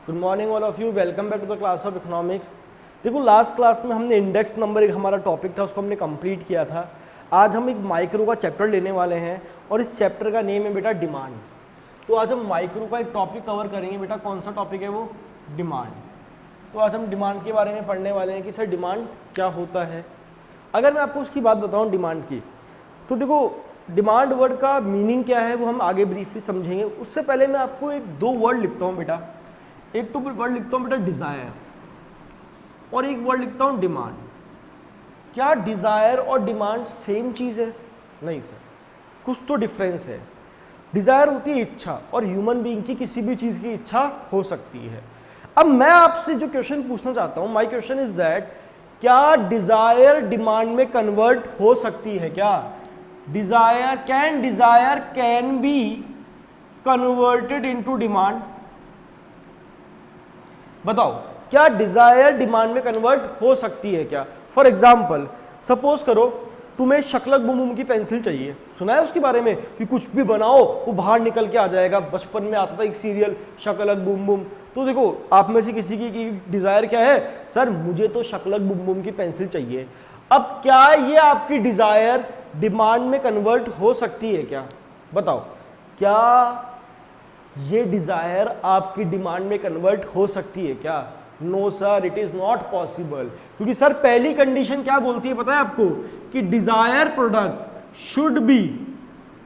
Good morning all of you, welcome back to the class of economics. देखो last class में हमने index number एक हमारा topic था, उसको हमने कंप्लीट किया था। आज हम एक माइक्रो का चैप्टर लेने वाले हैं और इस चैप्टर का नेम है बेटा डिमांड। तो आज हम माइक्रो का एक टॉपिक कवर करेंगे बेटा। कौन सा टॉपिक है वो? डिमांड। तो आज हम डिमांड के बारे में पढ़ने वाले हैं कि सर डिमांड क्या होता है। अगर मैं आपको उसकी बात बताऊं डिमांड की, तो देखो डिमांड वर्ड का मीनिंग क्या है वो हम आगे ब्रीफली समझेंगे। उससे पहले मैं आपको एक दो वर्ड लिखता हूँ बेटा। एक तो वर्ड लिखता हूँ बेटा डिज़ायर और एक वर्ड लिखता हूँ डिमांड। क्या डिज़ायर और डिमांड सेम चीज़ है? नहीं सर, कुछ तो डिफरेंस है। डिज़ायर होती है इच्छा, और ह्यूमन बीइंग की किसी भी चीज़ की इच्छा हो सकती है। अब मैं आपसे जो क्वेश्चन पूछना चाहता हूँ, माय क्वेश्चन इज दैट, क्या डिज़ायर डिमांड में कन्वर्ट हो सकती है? क्या desire can be converted into demand? बताओ, क्या डिजायर डिमांड में कन्वर्ट हो सकती है क्या? फॉर एग्जाम्पल सपोज करो तुम्हें शकलक बुम बुम की पेंसिल चाहिए। सुना है उसके बारे में कि कुछ भी बनाओ वो बाहर निकल के आ जाएगा। बचपन में आता था एक सीरियल शकलक बुम बुम। तो देखो आप में से किसी की डिजायर क्या है? सर मुझे तो शकलक बुम बुम की पेंसिल चाहिए। अब क्या ये आपकी डिजायर डिमांड में कन्वर्ट हो सकती है क्या? बताओ, क्या ये डिजायर आपकी डिमांड में कन्वर्ट हो सकती है क्या? No sir, it is not possible. क्योंकि सर पहली कंडीशन क्या बोलती है पता है आपको? कि desire product should be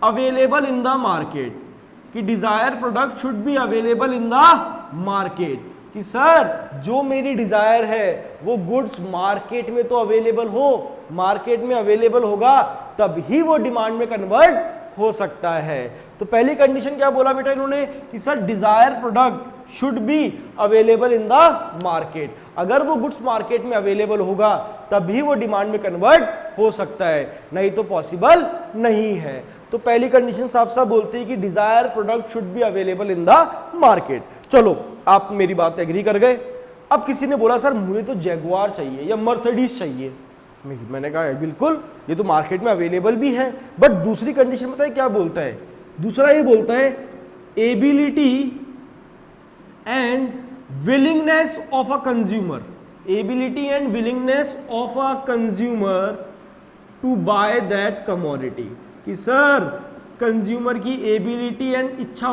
available in the market. कि desire product should be available in the market. कि सर जो मेरी डिजायर है वो गुड्स मार्केट में तो अवेलेबल हो, मार्केट में अवेलेबल होगा तभी वो डिमांड में कन्वर्ट हो सकता है। तो पहली कंडीशन क्या बोला बेटा इन्होंने? कि sir desire product should be available in the market. अगर वो गुड्स मार्केट में अवेलेबल होगा तभी वो डिमांड में कन्वर्ट हो सकता है, नहीं तो पॉसिबल नहीं है। तो पहली कंडीशन साफ साफ बोलती है कि desire product should be available in the market. चलो आप मेरी बात एग्री कर गए। अब किसी ने बोला सर मुझे तो जैगुआर चाहिए या मर्सिडीज चाहिए। मैंने कहा बिल्कुल ये तो मार्केट में अवेलेबल भी है, बट दूसरी कंडीशन पता है क्या बोलता है? दूसरा ये बोलता है ability and willingness of a consumer. Ability and willingness of a consumer to buy that commodity. कि सर कंज्यूमर की एबिलिटी एंड इच्छा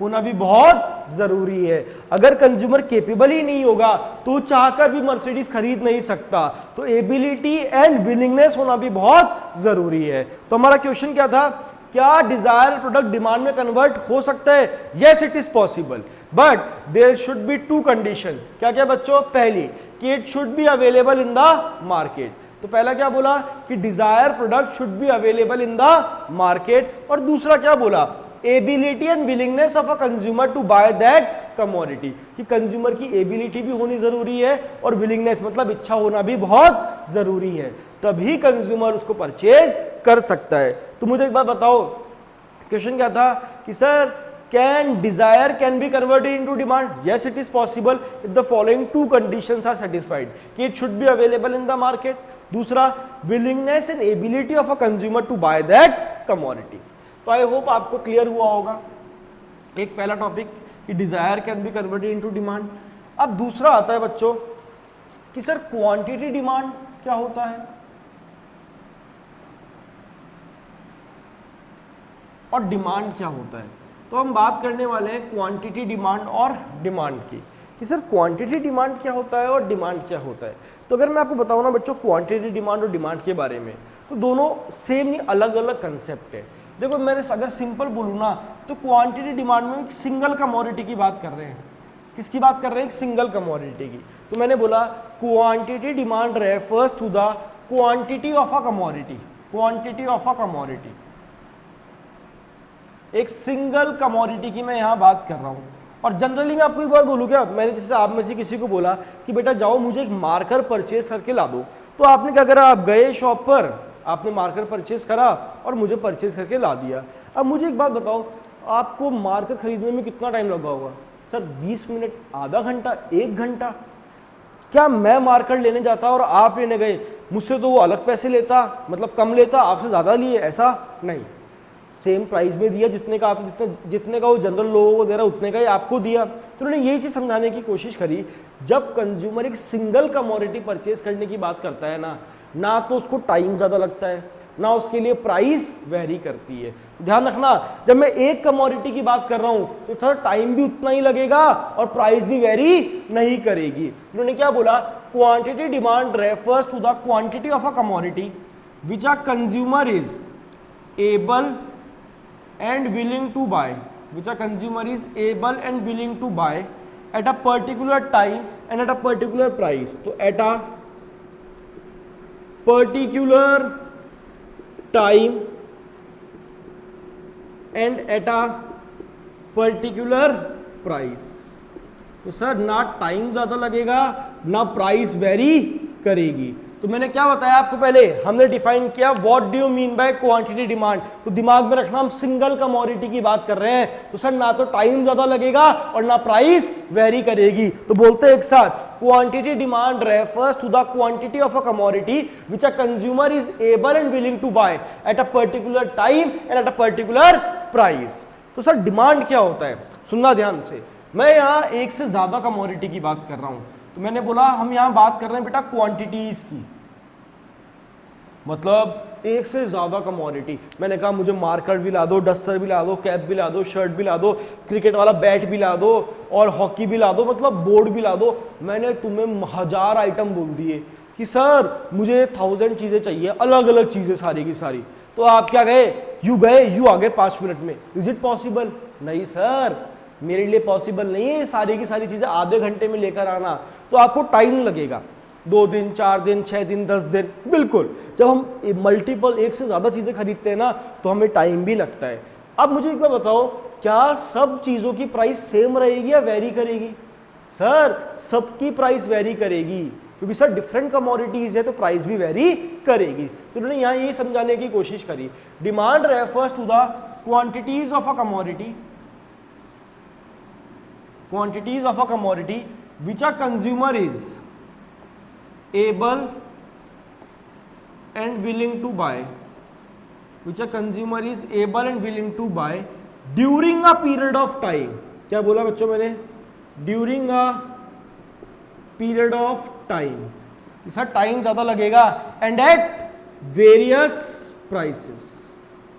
होना भी बहुत जरूरी है। अगर कंज्यूमर केपेबल ही नहीं होगा तो चाहकर भी मर्सिडीज खरीद नहीं सकता। तो एबिलिटी एंड विलिंगनेस होना भी बहुत जरूरी है। तो हमारा क्वेश्चन क्या था? क्या डिजायर प्रोडक्ट डिमांड में कन्वर्ट हो सकता है? Yes it is possible, but there should be two condition. क्या क्या बच्चों? पहली कि it should be available in the market. तो पहला क्या बोला? कि desire product should be available in the market. और दूसरा क्या बोला? Ability and willingness of a consumer to buy that commodity. कि कंज्यूमर की एबिलिटी भी होनी जरूरी है और विलिंगनेस मतलब इच्छा होना भी बहुत जरूरी है, तभी कंज्यूमर उसको परचेज कर सकता है। तो मुझे एक बात बताओ, क्वेश्चन क्या था? कि sir can desire can be converted into demand? Yes it is possible if the following two conditions are satisfied. कि it should be available in the market. दूसरा willingness and ability of a consumer to buy that commodity. तो I hope आपको clear हुआ होगा एक पहला topic कि desire can be converted into demand. अब दूसरा आता है बच्चों कि सर क्वांटिटी डिमांड क्या होता है और डिमांड क्या होता है। तो हम बात करने वाले हैं क्वांटिटी डिमांड और डिमांड की, कि सर क्वांटिटी डिमांड क्या होता है और डिमांड क्या होता है। तो अगर मैं आपको बताऊं ना बच्चों क्वांटिटी डिमांड और डिमांड के बारे में, तो दोनों सेम नहीं अलग अलग कंसेप्ट है। देखो मैंने अगर सिंपल बोलूँ ना तो क्वांटिटी डिमांड में एक सिंगल कमोडिटी की बात कर रहे हैं। किसकी बात कर रहे हैं? एक सिंगल कमोडिटी की। तो मैंने बोला quantity demand refers to the quantity of a commodity. Quantity of a commodity, एक सिंगल कमोडिटी की मैं यहां बात कर रहा हूं। और जनरली मैं आपको एक बात बोलूं क्या? मैंने जैसे आप में से किसी को बोला कि बेटा जाओ मुझे एक मार्कर परचेज करके ला दो, तो आपने क्या करा? आप गए शॉप पर, आपने मार्कर परचेज करा और मुझे परचेज करके ला दिया। अब मुझे एक बात बताओ, आपको मार्कर खरीदने में कितना टाइम लगा होगा? सर 20 मिनट, आधा घंटा, 1 घंटा। क्या मैं मार्कर लेने जाता और आप लेने गए, मुझसे तो वो अलग पैसे लेता, मतलब कम लेता, आपसे ज़्यादा लिए? ऐसा नहीं। सेम प्राइस में दिया जितने का, तो जितने का वो जनरल लोगों को दे रहा उतने का ही आपको दिया। तो उन्होंने यही चीज़ समझाने की कोशिश करी, जब कंज्यूमर एक सिंगल कमोडिटी परचेज करने की बात करता है ना तो उसको टाइम ज़्यादा लगता है, ना उसके लिए प्राइस वेरी करती है। ध्यान रखना, जब मैं एक कमोडिटी की बात कर रहा हूं तो थोड़ा टाइम भी उतना ही लगेगा और प्राइस भी वेरी नहीं करेगी। उन्होंने क्या बोला, quantity demand refers to the quantity of a commodity which a consumer is able and willing to buy, which a consumer is able and willing to buy at a particular time and at a particular price. तो at a particular time and at a particular price. तो sir ना time ज़्यादा लगेगा ना price very करेगी। तो मैंने क्या बताया आपको, पहले हमने डिफाइन किया what do you mean by quantity demand. तो दिमाग में रखना हम सिंगल कमोडिटी की बात कर रहे हैं, तो सर ना तो टाइम ज्यादा लगेगा और ना प्राइस वेरी करेगी। तो बोलते हैं एक साथ, quantity demand refers to the quantity of a commodity which a consumer is able and willing to buy at a particular time and at a particular price. तो सर डिमांड क्या होता है, सुनना ध्यान से। मैं यहाँ एक से ज्यादा कमोडिटी की बात कर रहा हूं, तो मैंने बोला हम यहां बात कर रहे हैं बेटा क्वांटिटीज की, मतलब एक से ज्यादा कमोडिटी। मैंने कहा मुझे मार्कर भी ला दो, डस्टर भी ला दो, कैप भी ला दो, शर्ट भी ला दो, क्रिकेट वाला बैट भी ला दो और हॉकी भी ला दो, मतलब बोर्ड भी ला दो। मैंने तुम्हें 1000 आइटम बोल दिए कि सर मुझे 1000 चीजें चाहिए, अलग अलग चीजें सारी की सारी। तो आप क्या गए, यू आ गए 5 मिनट में। Is it possible? नहीं सर, मेरे लिए पॉसिबल नहीं है सारी की सारी चीजें आधे घंटे में लेकर आना। तो आपको टाइम लगेगा, 2 दिन, 4 दिन, 6 दिन, 10 दिन, बिल्कुल। जब हम मल्टीपल एक से ज्यादा चीजें खरीदते हैं ना तो हमें टाइम भी लगता है। अब मुझे एक बार बताओ, क्या सब चीजों की प्राइस सेम रहेगी या वेरी करेगी? सर सबकी प्राइस वेरी करेगी, क्योंकि सर डिफरेंट कमोडिटीज है तो प्राइस भी वेरी करेगी। तो उन्होंने यहां ये समझाने की कोशिश करी, demand refers to the quantities of a commodity, quantities of a commodity which a consumer is able and willing to buy, which a consumer is able and willing to buy during a period of time। क्या बोला बच्चों मैंने? during a period of time। Sir time ज्यादा लगेगा and at various prices,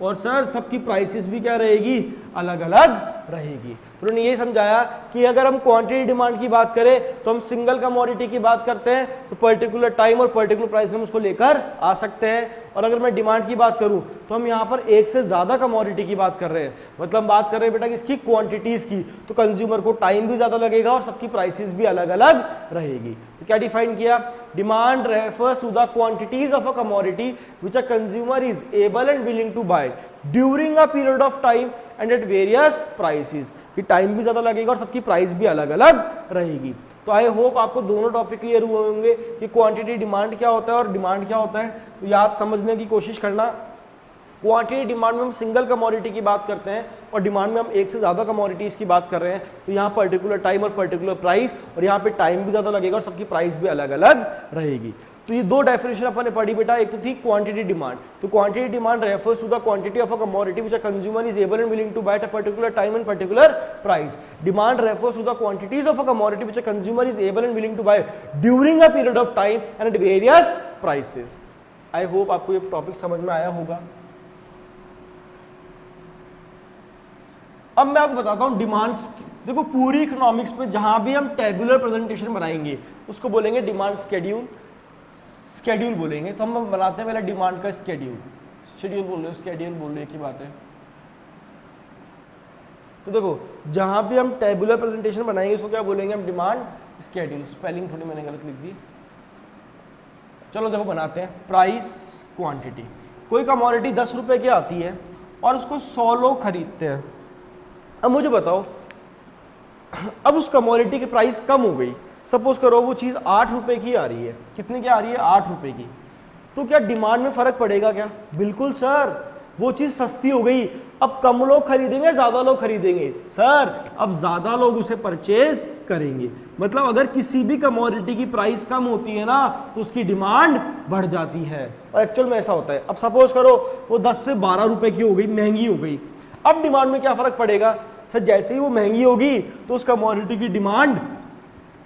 और sir सबकी prices भी क्या रहेगी, अलग अलग रहेगी। तो उन्होंने ये समझाया कि अगर हम क्वांटिटी डिमांड की बात करें तो हम सिंगल कमोडिटी की बात करते हैं तो पर्टिकुलर टाइम और पर्टिकुलर प्राइस हम उसको लेकर आ सकते हैं। और अगर मैं डिमांड की बात करूं तो हम यहाँ पर एक से ज्यादा कमोडिटी की बात कर रहे हैं, मतलब बात कर रहे हैं बेटा किसकी, क्वांटिटीज की। तो कंज्यूमर को टाइम भी ज्यादा लगेगा और सबकी प्राइसेस भी अलग अलग रहेगी। तो क्या डिफाइन किया, demand refers to the quantities of a commodity which a consumer is able and willing to buy during a period of time and at various prices, कि टाइम भी ज्यादा लगेगा और सबकी प्राइस भी अलग अलग रहेगी। तो आई होप आपको दोनों टॉपिक क्लियर हुए होंगे कि क्वांटिटी डिमांड क्या होता है और डिमांड क्या होता है। तो याद समझने की कोशिश करना, क्वांटिटी डिमांड में हम सिंगल कमोडिटी की बात करते हैं और डिमांड में हम एक से ज्यादा कमोडिटीज की बात कर रहे हैं। तो यहाँ पर्टिकुलर टाइम और पर्टिकुलर प्राइस, और यहाँ पे टाइम भी ज्यादा लगेगा और सबकी प्राइस भी अलग अलग रहेगी। तो ये दो डेफिनेशन अपन ने पढ़ी बेटा, एक तो थी क्वांटिटी डिमांड। तो quantity demand refers to the quantity of a commodity which a consumer is able and willing to buy at a particular time and particular price. Demand refers to the quantities of a commodity which a consumer is able and willing to buy during a period of time and at various prices. I hope आपको ये topic समझ में आया होगा। अब मैं आपको बताता हूं डिमांड्स। देखो पूरी इकोनॉमिक्स में जहां भी हम टेबुलर प्रेजेंटेशन बनाएंगे उसको बोलेंगे डिमांड स्केड्यूल बोलेंगे। तो हम बनाते हैं पहले डिमांड का शेड्यूल बोल रहे हो, स्केड्यूल बोल रहे की बात है। तो देखो जहां भी हम टेबुलर प्रेजेंटेशन बनाएंगे उसको क्या बोलेंगे हम, डिमांड स्केड्यूल। स्पेलिंग थोड़ी मैंने गलत लिख दी, चलो देखो बनाते हैं। प्राइस क्वांटिटी, कोई कमोडिटी 10 रुपए की आती है और उसको 100 लोग खरीदते हैं। अब मुझे बताओ, अब उस कमोडिटी की प्राइस कम हो गई, सपोज करो वो चीज 8 रुपए की आ रही है। कितने की आ रही है? 8 रुपए की। तो क्या डिमांड में फर्क पड़ेगा क्या? बिल्कुल सर, वो चीज सस्ती हो गई, अब कम लोग खरीदेंगे, ज्यादा लोग खरीदेंगे? सर अब ज्यादा लोग उसे परचेज करेंगे। मतलब अगर किसी भी कमोडिटी की प्राइस कम होती है ना तो उसकी डिमांड बढ़ जाती है, और एक्चुअल में ऐसा होता है। अब सपोज करो वो 10 से 12 रुपए की हो गई, महंगी हो गई, अब डिमांड में क्या फर्क पड़ेगा? सर जैसे ही वो महंगी होगी तो उस कमोडिटी की डिमांड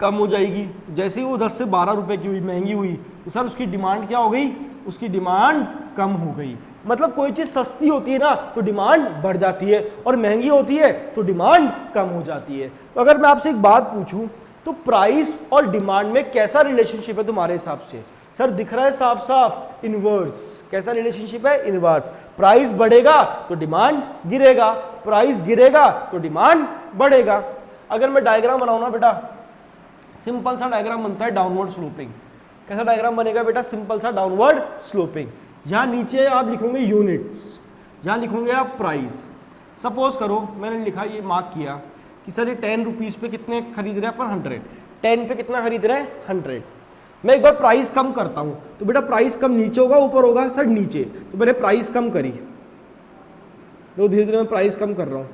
कम हो जाएगी, जैसे ही वो 10 से 12 रुपए की हुई, महंगी हुई, तो सर उसकी डिमांड क्या हो गई? उसकी डिमांड कम हो गई। मतलब कोई चीज सस्ती होती है ना तो डिमांड बढ़ जाती है, और महंगी होती है तो डिमांड कम हो जाती है। तो अगर मैं आपसे एक बात पूछूं तो प्राइस और डिमांड में कैसा रिलेशनशिप है तुम्हारे हिसाब से? सर दिख रहा है साफ साफ, इनवर्स। कैसा रिलेशनशिप है? इनवर्स। प्राइस बढ़ेगा तो डिमांड गिरेगा, प्राइस गिरेगा तो डिमांड बढ़ेगा। अगर मैं डायग्राम बनाऊं ना बेटा, सिंपल सा डायग्राम बनता है डाउनवर्ड स्लोपिंग। कैसा डायग्राम बनेगा बेटा? सिंपल सा डाउनवर्ड स्लोपिंग। यहां नीचे आप लिखोगे यूनिट्स, यहां लिखोगे आप प्राइस। सपोज करो मैंने लिखा, ये मार्क किया कि सर ये 10 रुपीज पे कितने खरीद रहे हैं अपन? 100। 10 पे कितना खरीद रहे हैं? 100। मैं एक बार प्राइस कम करता हूं तो बेटा प्राइस कम नीचे होगा ऊपर होगा? सर नीचे। तो मैंने प्राइस कम करी, तो धीरे धीरे मैं प्राइस कम कर रहा हूं,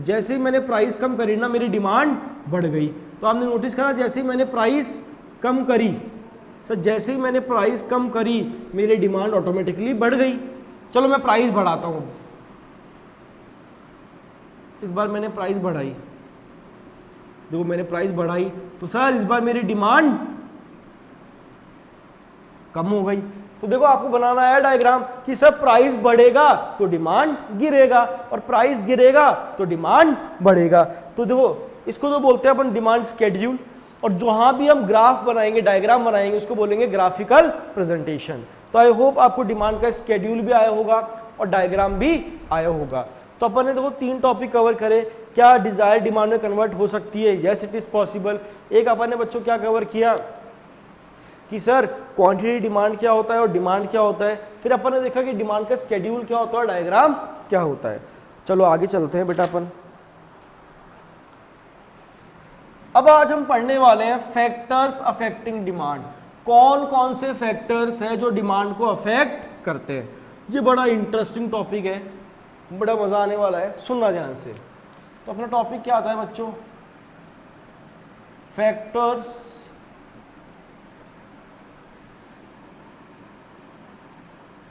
जैसे ही मैंने प्राइस कम करी ना मेरी डिमांड बढ़ गई। तो आपने नोटिस करा जैसे ही मैंने प्राइस कम करी, सर जैसे ही मैंने प्राइस कम करी मेरी डिमांड ऑटोमेटिकली बढ़ गई। चलो मैं प्राइस बढ़ाता हूं, इस बार मैंने प्राइस बढ़ाई, देखो मैंने प्राइस बढ़ाई तो सर इस बार मेरी डिमांड कम हो गई। तो देखो आपको बनाना है डायग्राम कि सर प्राइस बढ़ेगा तो डिमांड गिरेगा, और प्राइस गिरेगा तो डिमांड बढ़ेगा। तो देखो इसको तो बोलते हैं अपन डिमांड स्केड्यूल, और जहां भी हम ग्राफ बनाएंगे, डायग्राम बनाएंगे, उसको बोलेंगे ग्राफिकल प्रेजेंटेशन। तो आई होप आपको डिमांड का स्केड्यूल भी आया होगा और डायग्राम भी आया होगा। तो अपन ने देखो 3 टॉपिक कवर करे। क्या डिजायर डिमांड में कन्वर्ट हो सकती है? Yes it is possible. एक अपन ने बच्चों क्या कवर किया कि सर क्वांटिटी डिमांड क्या होता है और डिमांड क्या होता है। फिर अपन ने देखा कि डिमांड का स्केड्यूल क्या होता है और डायग्राम क्या होता है। चलो आगे चलते हैं बेटा अपन। अब आज हम पढ़ने वाले हैं फैक्टर्स अफेक्टिंग डिमांड। कौन कौन से फैक्टर्स हैं जो डिमांड को अफेक्ट करते हैं। ये बड़ा इंटरेस्टिंग टॉपिक है, बड़ा मजा आने वाला है, सुनना ध्यान से। तो अपना टॉपिक क्या आता है बच्चों? Factors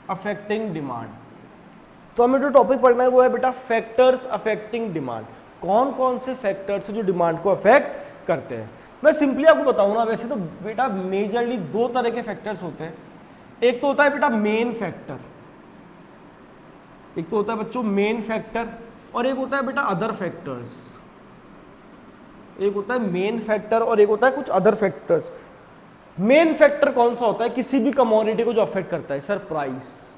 affecting demand. तो हमें जो टॉपिक पढ़ना है वो है बेटा फैक्टर्स अफेक्टिंग डिमांड। कौन कौन से फैक्टर्स हैं जो डिमांड को अफेक्ट करते हैं। मैं सिंपली आपको बताऊं ना, वैसे तो बेटा मेजरली 2 तरह के फैक्टर्स होते हैं। एक तो होता है बेटा मेन फैक्टर, एक तो होता है बच्चों मेन फैक्टर, और एक होता है बेटा अदर फैक्टर्स। एक होता है मेन फैक्टर और एक होता है कुछ अदर फैक्टर्स। मेन फैक्टर कौन सा होता है किसी भी कमोडिटी को जो अफेक्ट करता है? Sir price.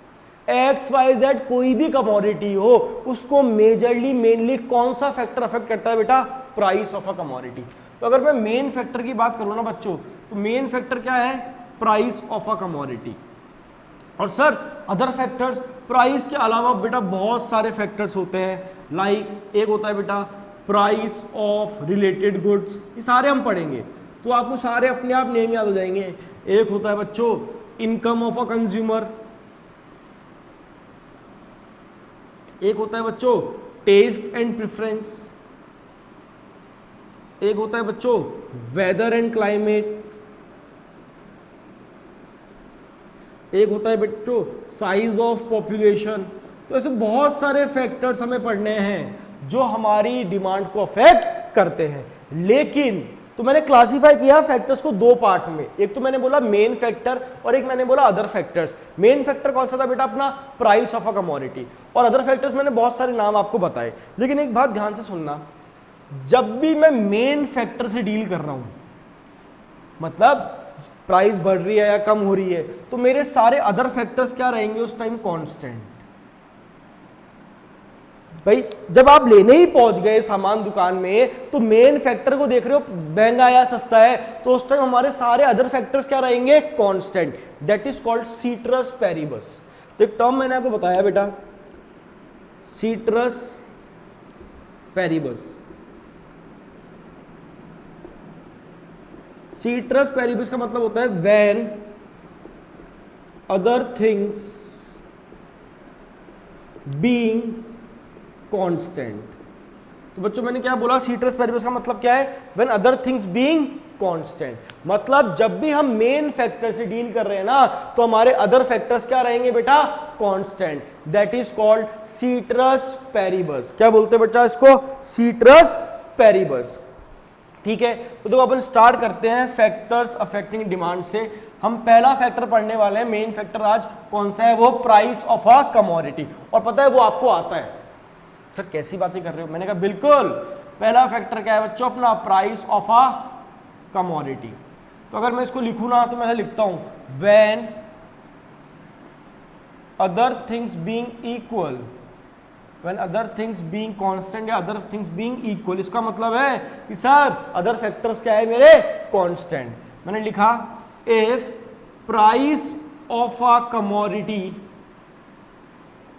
XYZ कोई भी कमोडिटी हो उसको मेजरली मेनली कौन सा फैक्टर अफेक्ट करता है बेटा? Price of a commodity. तो अगर मैं मेन फैक्टर की बात करूं ना बच्चों, तो मेन फैक्टर क्या है? Price of a commodity. और सर अदर फैक्टर्स, प्राइस के अलावा बेटा बहुत सारे फैक्टर्स होते हैं। लाइक एक होता है बेटा प्राइस ऑफ रिलेटेड गुड्स, ये सारे हम पढ़ेंगे तो आपको सारे अपने आप नेम याद हो जाएंगे। एक होता है बच्चों इनकम ऑफ अ कंज्यूमर, एक होता है बच्चों टेस्ट एंड प्रेफरेंस, एक होता है बच्चों वेदर एंड क्लाइमेट, एक होता है बच्चों साइज ऑफ पॉपुलेशन। तो ऐसे बहुत सारे फैक्टर्स हमें पढ़ने हैं जो हमारी डिमांड को अफेक्ट करते हैं। लेकिन तो मैंने क्लासिफाई किया फैक्टर्स को 2 पार्ट में। एक तो मैंने बोला मेन फैक्टर और एक मैंने बोला अदर फैक्टर्स। मेन फैक्टर कौन सा था बेटा? अपना प्राइस ऑफ अ कमोडिटी। और अदर फैक्टर्स मैंने बहुत सारे नाम आपको बताए। लेकिन एक बात ध्यान से सुनना, जब भी मैं मेन फैक्टर से डील कर रहा हूं, मतलब प्राइस बढ़ रही है या कम हो रही है, तो मेरे सारे अदर फैक्टर्स क्या रहेंगे उस टाइम? कांस्टेंट। भाई जब आप लेने ही पहुंच गए सामान दुकान में तो मेन फैक्टर को देख रहे हो महंगा या सस्ता है, तो उस टाइम हमारे सारे अदर फैक्टर्स क्या रहेंगे? Constant. That is called citrus Paribas. तो एक टर्म मैंने आपको बताया बेटा, सीट्रस पेरिबस। सीट्रस पेरिबस का मतलब होता है when other things being constant. तो बच्चों मैंने क्या बोला, सीट्रस पेरिबस का मतलब क्या है, when other things being constant. मतलब जब भी हम मेन फैक्टर से डील कर रहे हैं ना, तो हमारे अदर फैक्टर्स क्या रहेंगे बेटा, constant. That is called citrus Paribas. क्या बोलते हैं बच्चा इसको, सीट्रस पेरिबस। ठीक है, तो देखो अपन स्टार्ट करते हैं फैक्टर्स अफेक्टिंग डिमांड से। हम पहला फैक्टर पढ़ने वाले हैं, मेन फैक्टर आज कौन सा है, वो प्राइस ऑफ अ कमोडिटी। और पता है वो आपको आता है। सर कैसी बातें कर रहे हो, मैंने कहा बिल्कुल, पहला फैक्टर क्या है बच्चों अपना, प्राइस ऑफ अ कमोडिटी। तो अगर मैं इसको लिखूं ना, तो मैं ऐसा लिखता हूं, when other things being equal, when other things being constant या अदर थिंग्स बीइंग इक्वल। इसका मतलब है कि सर अदर फैक्टर्स क्या है मेरे, कांस्टेंट। मैंने लिखा if price of a commodity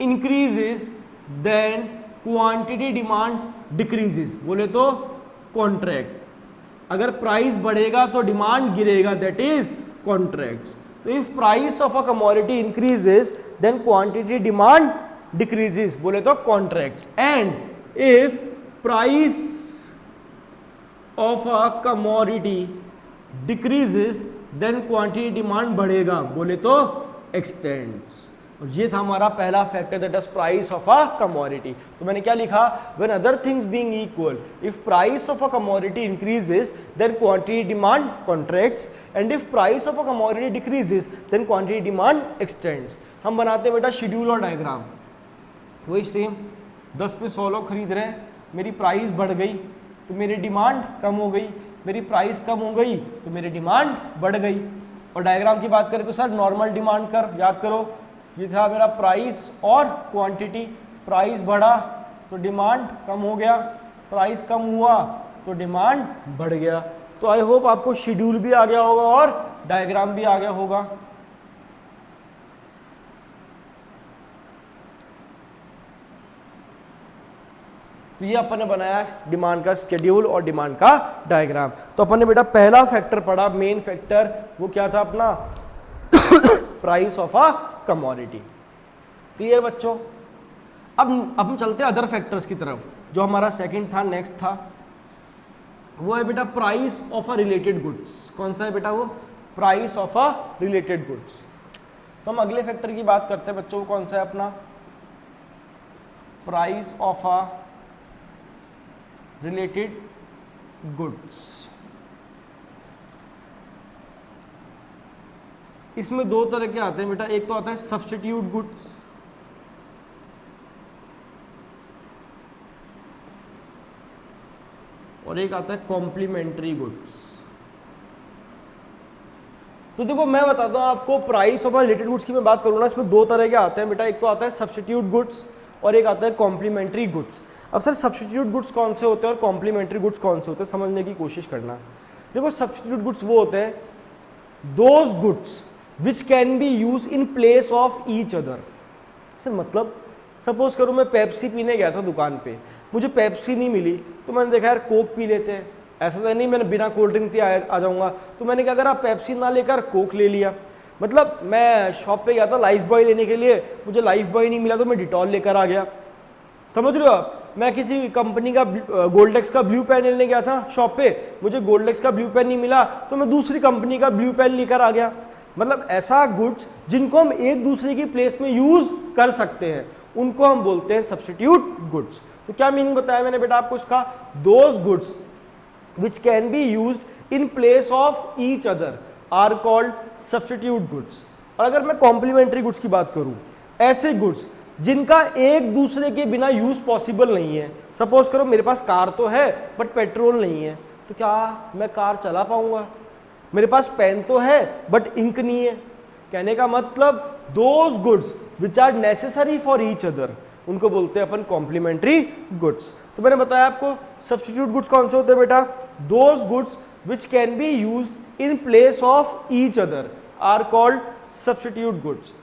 increases then quantity demand decreases. बोले तो कॉन्ट्रैक्ट। अगर प्राइस बढ़ेगा तो डिमांड गिरेगा, दैट इज कॉन्ट्रैक्ट्स। तो if price of a commodity increases then quantity demand decreases, बोले तो contracts. And if price of a commodity decreases then quantity demand बढ़ेगा, बोले तो एक्सटेंड्स। और ये था हमारा पहला factor, that is price of a commodity. तो मैंने क्या लिखा, when other things being equal, if price of a commodity increases then quantity demand contracts, and if price of a commodity decreases then quantity demand extends. हम बनाते हैं बेटा schedule और diagram, वही सेम। 10 पे 100 लोग खरीद रहे हैं, मेरी प्राइस बढ़ गई तो मेरी डिमांड कम हो गई, मेरी प्राइस कम हो गई तो मेरी डिमांड बढ़ गई। और डायग्राम की बात करें तो सर नॉर्मल डिमांड कर्व याद करो, ये था मेरा प्राइस और क्वांटिटी। प्राइस बढ़ा तो डिमांड कम हो गया, प्राइस कम हुआ तो डिमांड बढ़ गया। तो आई होप आपको शेड्यूल भी आ गया होगा और डायग्राम भी आ गया होगा। तो ये अपन ने बनाया डिमांड का शेड्यूल और डिमांड का डायग्राम। तो अपन ने बेटा पहला फैक्टर पढ़ा, मेन फैक्टर, वो क्या था अपना, price of a commodity. Clear बच्चों। अब हम चलते हैं अदर फैक्टर्स की तरफ। जो हमारा सेकंड था, नेक्स्ट था, वो है बेटा price of a related goods. कौन सा है बेटा वो, price of a related goods. तो हम अगले फैक्टर की बात करते हैं बच्चों, कौन सा है अपना, price of a related goods. इसमें दो तरह के आते हैं बेटा, एक तो आता है सब्स्टिट्यूट गुड्स, और एक आता है कॉम्प्लीमेंट्री गुड्स। तो देखो मैं बताता हूं आपको, प्राइस ऑफ रिलेटेड गुड्स की मैं बात करूँ ना, इसमें दो तरह के आते हैं बेटा, एक तो आता है सब्स्टिट्यूट गुड्स और एक आता है कॉम्प्लीमेंट्री गुड्स। अब सर सब्स्टिट्यूट गुड्स कौन से होते हैं और कॉम्प्लीमेंट्री गुड्स कौन से होते हैं, समझने की कोशिश करना। देखो सब्स्टिट्यूट गुड्स वो होते हैं those goods which can B use in place of each other. Sir मतलब सपोज करो मैं पेप्सी पीने गया था दुकान पे, मुझे पेप्सी नहीं मिली तो मैंने देखा यार कोक पी लेते हैं, ऐसा तो नहीं मैंने बिना कोल्ड ड्रिंक पिए आ जाऊंगा। तो मैंने क्या करा, पेप्सी ना लेकर कोक ले लिया। मतलब मैं शॉप पे गया था लाइफ बॉय लेने के लिए, मुझे लाइफ बॉय नहीं मिला तो मैं डिटॉल लेकर आ गया। समझ रहे हो आप, मैं किसी कंपनी का गोल्डेक्स का ब्लू पेन लेने गया था शॉप पे, मुझे गोल्डेक्स का ब्लू पेन नहीं मिला तो मैं दूसरी कंपनी का ब्लू पेन लेकर आ गया। मतलब ऐसा गुड्स जिनको हम एक दूसरे की प्लेस में यूज कर सकते हैं, उनको हम बोलते हैं सब्स्टिट्यूट गुड्स। तो क्या मीनिंग बताया मैंने बेटा आपको इसका, those goods which can be used in place of each other are called substitute goods. और अगर मैं कॉम्प्लीमेंट्री गुड्स की बात करूं, ऐसे गुड्स जिनका एक दूसरे के बिना यूज पॉसिबल नहीं है। सपोज करो मेरे पास कार तो है बट पेट्रोल नहीं है, तो क्या मैं कार चला पाऊंगा। मेरे पास पेन तो है बट इंक नहीं है। कहने का मतलब those goods which are necessary for each other, उनको बोलते हैं अपन कॉम्प्लीमेंट्री गुड्स। तो मैंने बताया आपको सब्स्टिट्यूट गुड्स कौन से होते हैं बेटा, those goods which can be used in place of each other are called substitute goods.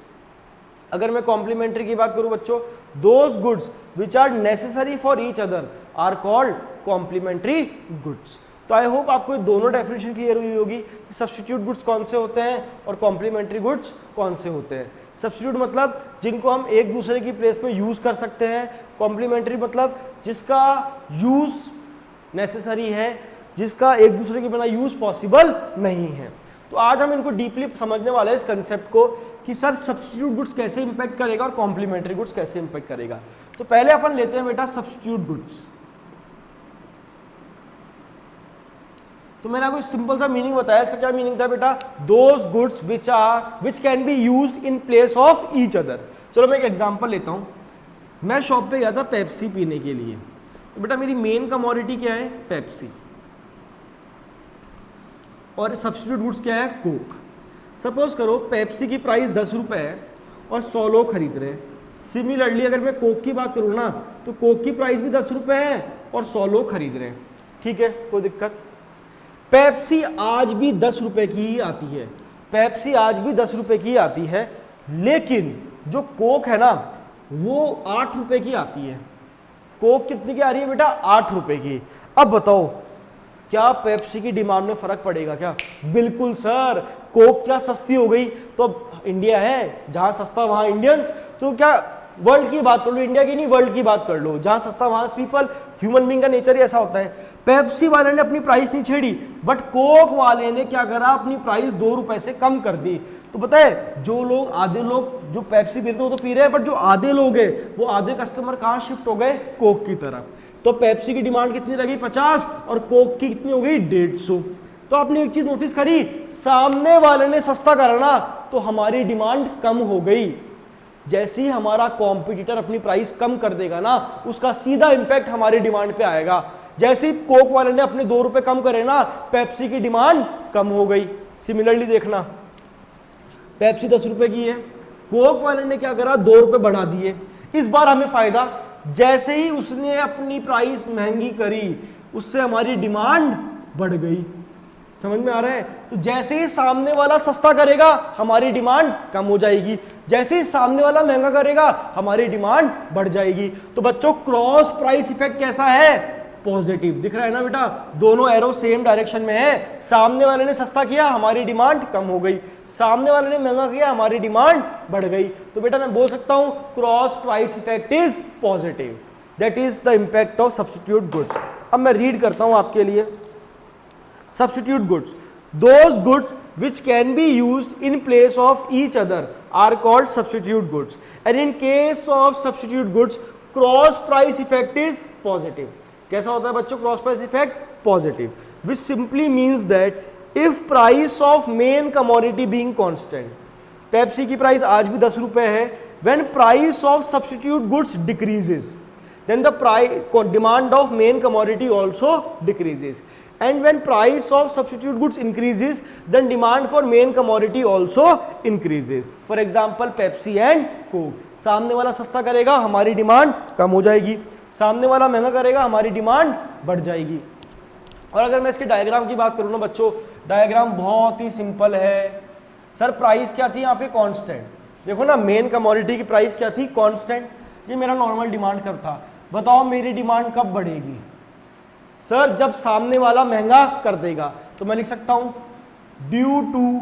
अगर मैं कॉम्प्लीमेंट्री की बात करूं बच्चों, those goods which are necessary for each other are called complementary goods. तो आई होप आपको ये दोनों डेफिनेशन क्लियर हुई होगी कि सब्स्टिट्यूट गुड्स कौन से होते हैं और कॉम्प्लीमेंट्री गुड्स कौन से होते हैं। सब्स्टिट्यूट मतलब जिनको हम एक दूसरे की प्लेस में यूज कर सकते हैं, कॉम्प्लीमेंट्री मतलब जिसका यूज नेसेसरी है, जिसका एक दूसरे के बिना यूज पॉसिबल नहीं है। तो आज हम इनको डीपली समझने वाले हैं इस कंसेप्ट को कि सर सब्स्टिट्यूट गुड्स कैसे इंपैक्ट करेगा और कॉम्प्लीमेंट्री गुड्स कैसे इंपैक्ट करेगा। तो पहले अपन लेते हैं बेटा सब्स्टिट्यूट गुड्स। तो मैंने आपको सिंपल सा मीनिंग बताया, इसका क्या मीनिंग था बेटा, those goods which can be used in place of each other. चलो मैं एक एग्जांपल लेता हूं। मैं शॉप पे गया था पेप्सी पीने के लिए, तो बेटा मेरी मेन कमोडिटी क्या है, पेप्सी, और सब्स्टिट्यूट गुड्स क्या है, कोक। सपोज करो पेप्सी की प्राइस 10 रुपए है और 100 लोग खरीद रहे हैं। सिमिलरली अगर मैं कोक की बात करूँ ना, तो कोक की प्राइस भी 10 रुपए है और 100 लोग खरीद रहे हैं। ठीक है, कोई दिक्कत। पेप्सी आज भी 10 रुपए की ही आती है, पेप्सी आज भी 10 रुपए की आती है, लेकिन जो कोक है ना वो 8 रुपए की आती है। कोक कितने की आ रही है बेटा, 8 रुपए की। अब बताओ क्या पेप्सी की डिमांड में फर्क पड़ेगा क्या? बिल्कुल सर, कोक क्या सस्ती हो गई, तो अब इंडिया है जहां सस्ता वहां इंडियंस, तो क्या वर्ल्ड की बात कर लो, इंडिया की नहीं वर्ल्ड की बात कर लो, जहां सस्ता वहां पीपल, ह्यूमन बीइंग का नेचर ही ऐसा होता है। पेप्सी वाले ने अपनी प्राइस नहीं छेड़ी, बट कोक वाले ने क्या करा, अपनी प्राइस 2 रुपए से कम कर दी। तो पता है जो लोग, आधे लोग जो पेप्सी पीते हैं वो तो पी रहे हैं, बट जो आधे लोग हैं वो आधे कस्टमर कहाँ शिफ्ट हो गए, कोक की तरफ। तो पेप्सी की डिमांड कितनी रही, 50, और कोक की कितनी हो गई, 150। तो आपने एक चीज नोटिस करी, सामने वाले ने सस्ता करा ना तो हमारी डिमांड कम हो गई। जैसे ही हमारा कॉम्पिटिटर अपनी प्राइस कम कर देगा ना, उसका सीधा इंपैक्ट हमारी डिमांड पे आएगा। जैसे ही कोक वाले ने अपने 2 रुपए कम करे ना, पेप्सी की डिमांड कम हो गई। सिमिलरली देखना, पेप्सी 10 रुपए की है, कोक वाले ने क्या करा, 2 रुपए बढ़ा दिए। इस बार हमें फायदा, जैसे ही उसने अपनी प्राइस महंगी करी उससे हमारी डिमांड बढ़ गई। समझ में आ रहा है? तो जैसे ही सामने वाला सस्ता करेगा हमारी डिमांड कम हो जाएगी, जैसे ही सामने वाला महंगा करेगा हमारी डिमांड बढ़ जाएगी। तो बच्चों क्रॉस प्राइस इफेक्ट कैसा है, पॉजिटिव। दिख रहा है ना बेटा, दोनों एरो सेम डायरेक्शन में है। सामने वाले ने सस्ता किया हमारी डिमांड कम हो गई, सामने वाले ने महंगा किया हमारी डिमांड बढ़ गई। तो बेटा मैं बोल सकता हूं cross price effect is positive, that is the impact of substitute goods. अब मैं रीड करता हूं आपके लिए। Substitute goods, those goods which can be used in place of each other are called substitute goods, and in case of substitute goods cross price effect is positive. कैसा होता है बच्चों cross price effect? Positive, which simply means that if price of main commodity being constant, Pepsi की price आज भी 10 रुपए है, when price of substitute goods decreases then the demand of main commodity also decreases. And when price of substitute goods increases, then demand for main commodity also increases. For example, Pepsi and Coke. सामने वाला सस्ता करेगा हमारी demand कम हो जाएगी, सामने वाला महंगा करेगा हमारी डिमांड बढ़ जाएगी। और अगर मैं इसके डायग्राम की बात करूँ ना बच्चों, डायग्राम बहुत ही सिंपल है। सर प्राइस क्या थी यहाँ पे, कांस्टेंट। देखो ना, मेन कमोडिटी की प्राइस क्या थी, कांस्टेंट। ये मेरा नॉर्मल डिमांड कर्व था। बताओ मेरी डिमांड कब बढ़ेगी, सर जब सामने वाला महंगा कर देगा। तो मैं लिख सकता हूं due to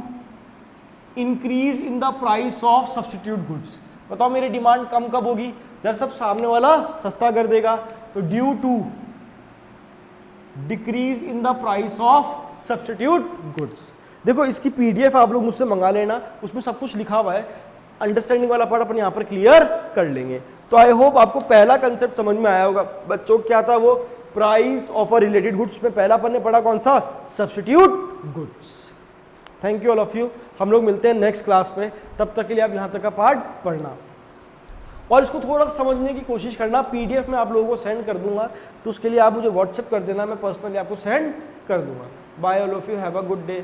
increase in the price of substitute goods. बताओ मेरी डिमांड कम कब होगी, जब सब सामने वाला सस्ता कर देगा। तो due to decrease in the price of substitute goods. देखो इसकी पीडीएफ आप लोग मुझसे मंगा लेना, उसमें सब कुछ लिखा हुआ है। अंडरस्टैंडिंग वाला पार्ट अपन यहाँ पर क्लियर कर लेंगे। तो आई होप आपको पहला कंसेप्ट समझ में आया होगा बच्चों। क्या था वो, price of a related goods में पहला अपन ने पढ़ा कौन सा, substitute goods. Thank you all of you. हम लोग मिलते हैं नेक्स्ट क्लास में, तब तक के लिए आप यहाँ तक का पार्ट पढ़ना और इसको थोड़ा समझने की कोशिश करना। पीडीएफ में आप लोगों को सेंड कर दूंगा, तो उसके लिए आप मुझे व्हाट्सएप कर देना, मैं पर्सनली आपको सेंड कर दूंगा। Bye all of you, have a good day.